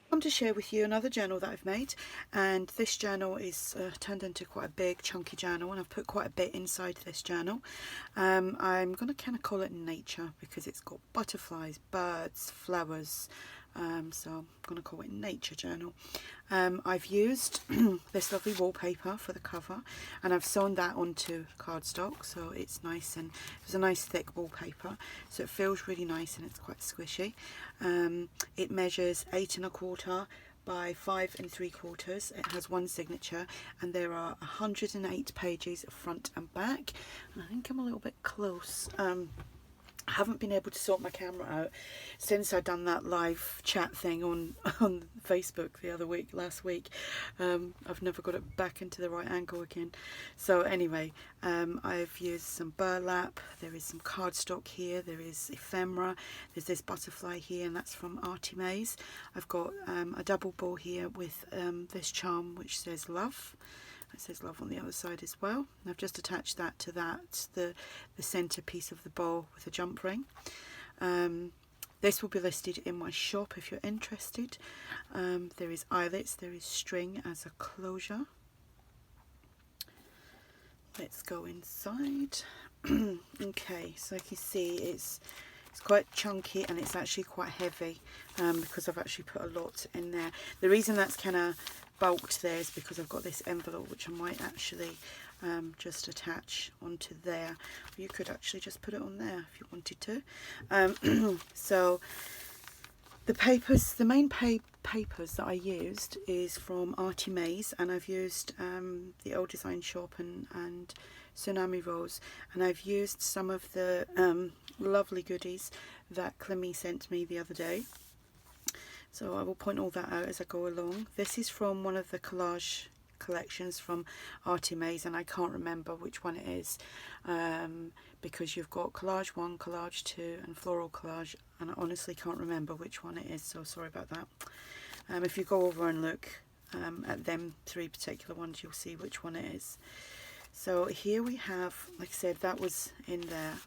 Come to share with you another journal that I've made, and this journal is turned into quite a big chunky journal, and I've put quite a bit inside this journal. I'm going to kind of call it nature because it's got butterflies, birds, flowers, so I'm going to call it nature journal. I've used this lovely wallpaper for the cover, and I've sewn that onto cardstock, so it's nice, and it's a nice thick wallpaper, so it feels really nice and it's quite squishy. It measures 8 1/4 by 5 3/4. It has one signature, and there are 108 pages front and back. And I think I'm a little bit close. I haven't been able to sort my camera out since I'd done that live chat thing on Facebook last week. I've never got it back into the right angle again. So anyway, I've used some burlap, there is some cardstock here, there is ephemera, there's this butterfly here, and that's from ARTYmaze. I've got a double ball here with this charm which says love. It says love on the other side as well. And I've just attached that to the centre piece of the bowl with a jump ring. This will be listed in my shop if you're interested. There is eyelets, there is string as a closure. Let's go inside. Okay, so you can see it's quite chunky, and it's actually quite heavy because I've actually put a lot in there. The reason that's kind of bulked there is because I've got this envelope which I might actually just attach onto there. You could actually just put it on there if you wanted to. So the papers, the main papers that I used is from ARTYmaze, and I've used the Old Design Shop and Tsunami rolls, and I've used some of the lovely goodies that Clemmy sent me the other day. So I will point all that out as I go along. This is from one of the collage collections from ARTYmaze, and I can't remember which one it is because you've got collage 1, collage 2 and floral collage, and I honestly can't remember which one it is, so sorry about that. If you go over and look at them 3 particular ones, you'll see which one it is. So here we have, like I said, that was in there.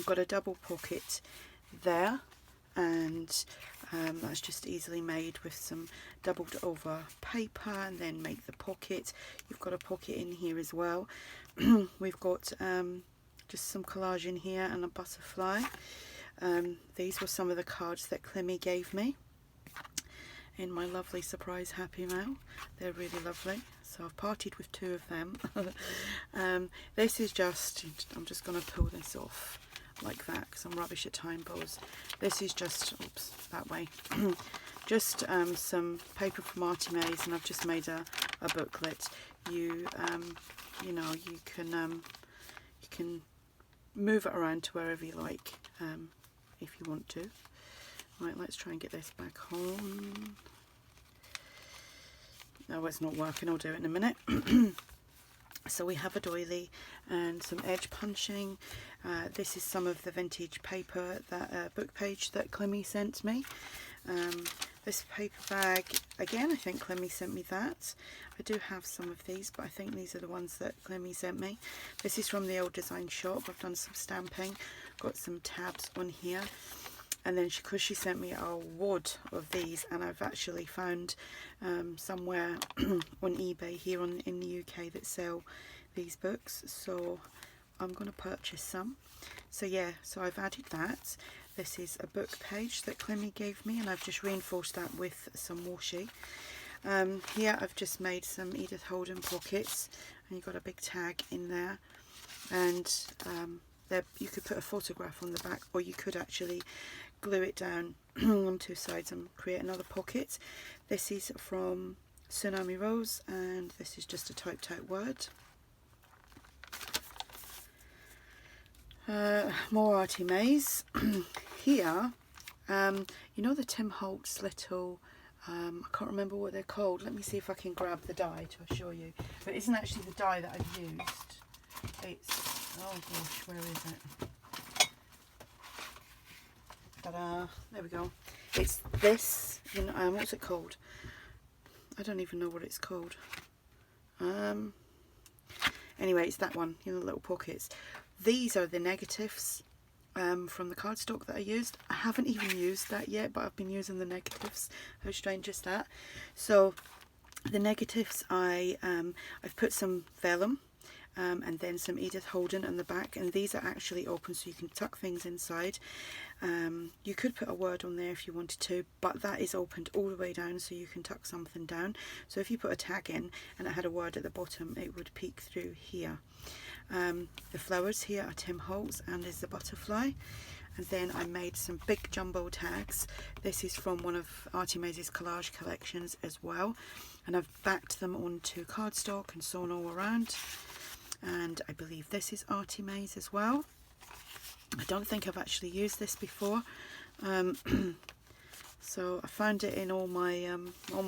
Got a double pocket there, and that's just easily made with some doubled over paper, and then make the pocket. You've got a pocket in here as well. We've got just some collage in here and a butterfly. These were some of the cards that Clemmy gave me in my lovely surprise happy mail. They're really lovely, so I've parted with 2 of them. This is just, I'm just going to pull this off like that because I'm rubbish at time bows. This is just, oops, that way. Just some paper from ARTYmaze, and I've just made a booklet. You know, you can move it around to wherever you like if you want to. Right, let's try and get this back on. No, it's not working. I'll do it in a minute. So we have a doily and some edge punching. This is some of the vintage paper, that book page that Clemmy sent me. This paper bag, again, I think Clemmy sent me that. I do have some of these, but I think these are the ones that Clemmy sent me. This is from the Old Design Shop. I've done some stamping, got some tabs on here. And then because she sent me a wad of these, and I've actually found somewhere on eBay here in the UK that sell these books, so I'm going to purchase some. So yeah, so I've added that. This is a book page that Clemmy gave me, and I've just reinforced that with some washi. Here I've just made some Edith Holden pockets, and you've got a big tag in there, and there you could put a photograph on the back, or you could actually glue it down on 2 sides and create another pocket. This is from Tsunami Rose, and this is just a typed out word. More ARTYmaze. Here, you know the Tim Holtz little, I can't remember what they're called. Let me see if I can grab the die to show you. But it isn't actually the die that I've used. It's, oh gosh, where is it? Ta-da! There we go. It's this. You know, what's it called? I don't even know what it's called. Anyway, it's that one. You know, the little pockets. These are the negatives from the cardstock that I used. I haven't even used that yet, but I've been using the negatives. How strange is that? So the negatives, I've put some vellum and then some Edith Holden on the back, and these are actually open so you can tuck things inside. You could put a word on there if you wanted to, but that is opened all the way down so you can tuck something down. So if you put a tag in and it had a word at the bottom, it would peek through here. The flowers here are Tim Holtz and is the butterfly. And then I made some big jumbo tags. This is from one of ARTYmaze's collage collections as well, and I've backed them onto cardstock and sewn all around. And I believe this is ARTYmaze as well. I don't think I've actually used this before, so I found it in all my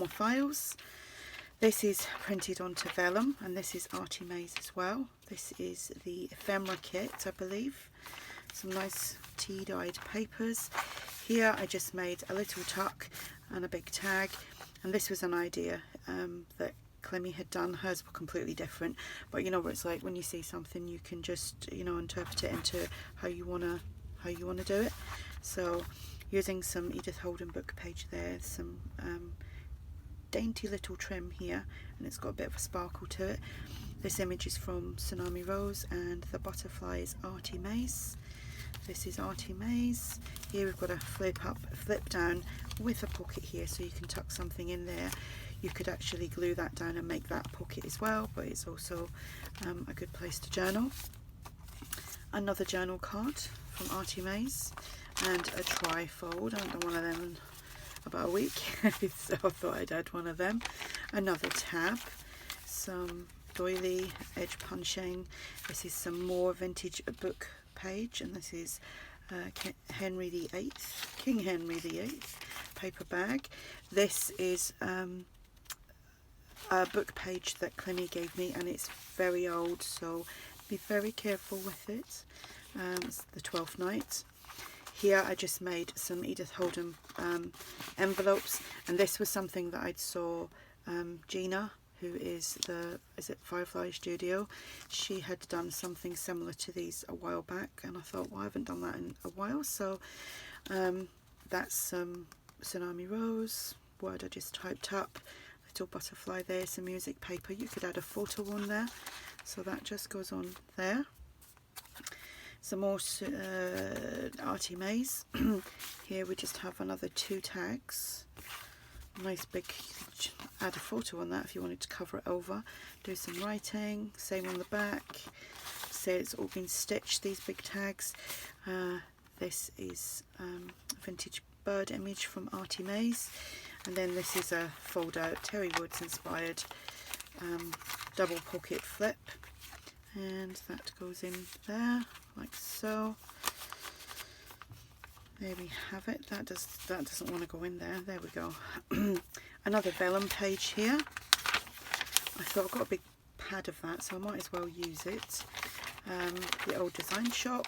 files. This is printed onto vellum, and this is ARTYmaze as well. This is the ephemera kit, I believe. Some nice tea-dyed papers. Here I just made a little tuck and a big tag, and this was an idea that Clemmy had done. Hers were completely different, but you know what it's like when you see something, you can just, you know, interpret it into how you wanna do it. So using some Edith Holden book page there, some dainty little trim here, and it's got a bit of a sparkle to it. This image is from Tsunami Rose, and the butterfly is ARTYmaze. This is ARTYmaze. Here we've got a flip up, flip down with a pocket here, so you can tuck something in there. You could actually glue that down and make that pocket as well, but it's also a good place to journal. Another journal card from ARTYmaze, and a trifold. I haven't done one of them in about a week, so I thought I'd add one of them. Another tab, some doily edge punching. This is some more vintage book page, and this is King Henry VIII paper bag. This is a book page that Clemmy gave me, and it's very old, so be very careful with it. It's the 12th Night. Here I just made some Edith Holden envelopes, and this was something that I'd saw Gina, who is it Firefly Studio, she had done something similar to these a while back, and I thought, well, I haven't done that in a while. So that's some Tsunami Rose word I just typed up, little butterfly there, some music paper. You could add a photo on there, so that just goes on there. Some more ARTYmaze. Here we just have another 2 tags. Nice big, add a photo on that if you wanted to cover it over. Do some writing, same on the back. So it's all been stitched, these big tags. This is a vintage bird image from ARTYmaze. And then this is a fold out Terri Woods inspired double pocket flip. And that goes in there, like so. There we have it. That doesn't want to go in there. There we go. Another vellum page here. I thought I've got a big pad of that, so I might as well use it. The old design shop.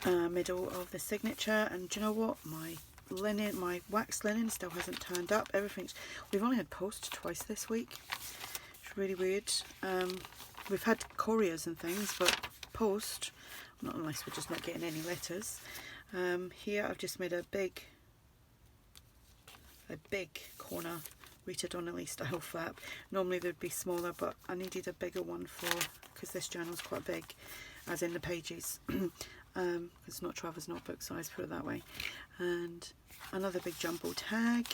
Middle of the signature, and do you know what? My linen, my wax linen still hasn't turned up. We've only had post twice this week. It's really weird. We've had couriers and things, but post, not unless we're just not getting any letters. Here I've just made a big corner Rita Donnelly style flap. Normally they'd be smaller, but I needed a bigger one because this journal's quite big, as in the pages. It's not Traveller's notebook size, put it that way. And another big jumbo tag,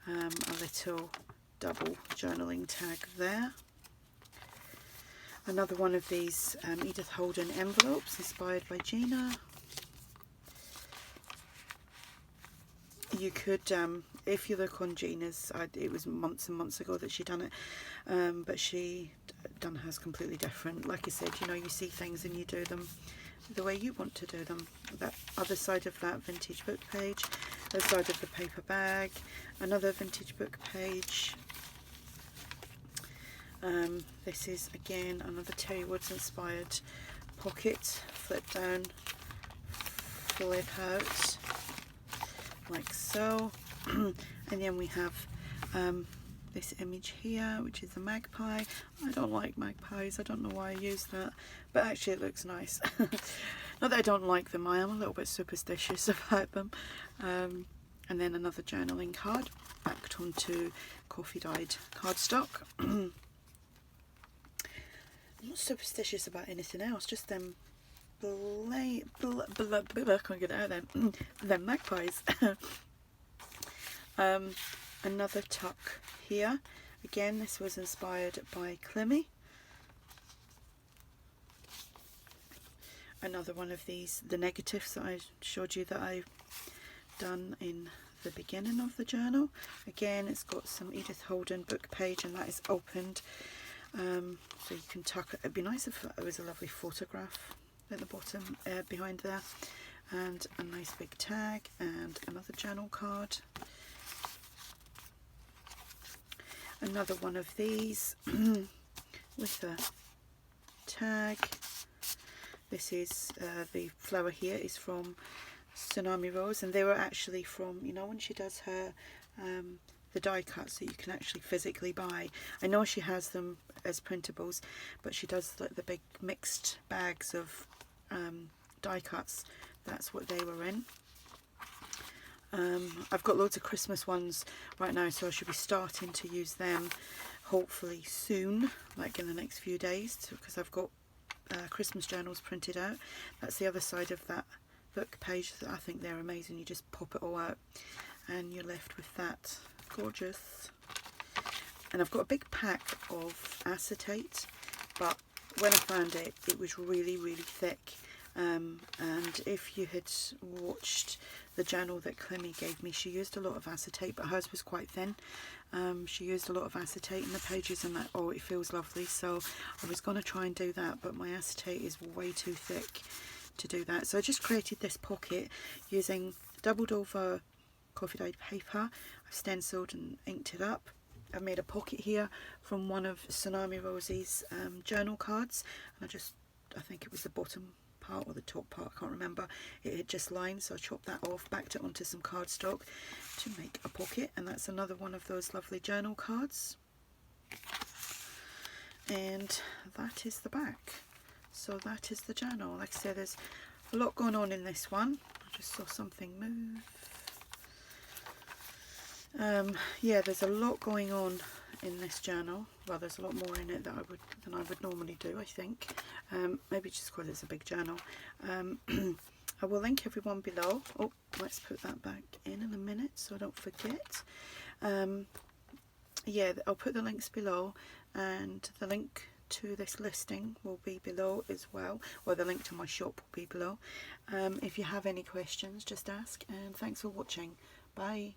a little double journaling tag there. Another one of these Edith Holden envelopes inspired by Gina. You could, if you look on Gina's, it was months and months ago that she done it, but she done hers completely different. Like I said, you know, you see things and you do them the way you want to do them. That other side of that vintage book page, the side of the paper bag, another vintage book page. This is again another Terri Woods inspired pocket, flip down, flip out, like so. And then we have this image here, which is a magpie. I don't like magpies, I don't know why I use that, but actually it looks nice. Not that I don't like them, I am a little bit superstitious about them. And then another journaling card, backed onto coffee dyed cardstock. I'm not superstitious about anything else, just them I can't get it out then. Them magpies. Another tuck here. Again, this was inspired by Climmy. Another one of these, the negatives that I showed you that I've done in the beginning of the journal. Again, it's got some Edith Holden book page, and that is opened, so you can tuck it. It'd be nice if it was a lovely photograph at the bottom behind there, and a nice big tag, and another journal card. Another one of these with a tag. This is the flower here is from Tsunami Rose, and they were actually from, you know, when she does her the die cuts that you can actually physically buy. I know she has them as printables, but she does the big mixed bags of die cuts. That's what they were in. I've got loads of Christmas ones right now, so I should be starting to use them hopefully soon, like in the next few days, because I've got Christmas journals printed out. That's the other side of that book page. I think they're amazing. You just pop it all out and you're left with that. Gorgeous. And I've got a big pack of acetate, but when I found it, it was really, really thick. And if you had watched the journal that Clemmy gave me, she used a lot of acetate, but hers was quite thin. She used a lot of acetate in the pages, and that, oh, it feels lovely. So I was going to try and do that, but my acetate is way too thick to do that. So I just created this pocket using doubled over coffee dyed paper. I've stenciled and inked it up. I made a pocket here from one of Tsunami Rose's journal cards, and I think it was the bottom part or the top part, I can't remember. It had just lined, so I chopped that off, backed it onto some cardstock to make a pocket, and that's another one of those lovely journal cards. And that is the back. So that is the journal. Like I said, there's a lot going on in this one. I just saw something move. Yeah, there's a lot going on in this journal. Well, there's a lot more in it than I would normally do, I think. Maybe just because it's a big journal. I will link everyone below. Oh, let's put that back in a minute so I don't forget. Yeah, I'll put the links below, and the link to this listing will be below as well, or the link to my shop will be below. If you have any questions, just ask, and thanks for watching. Bye.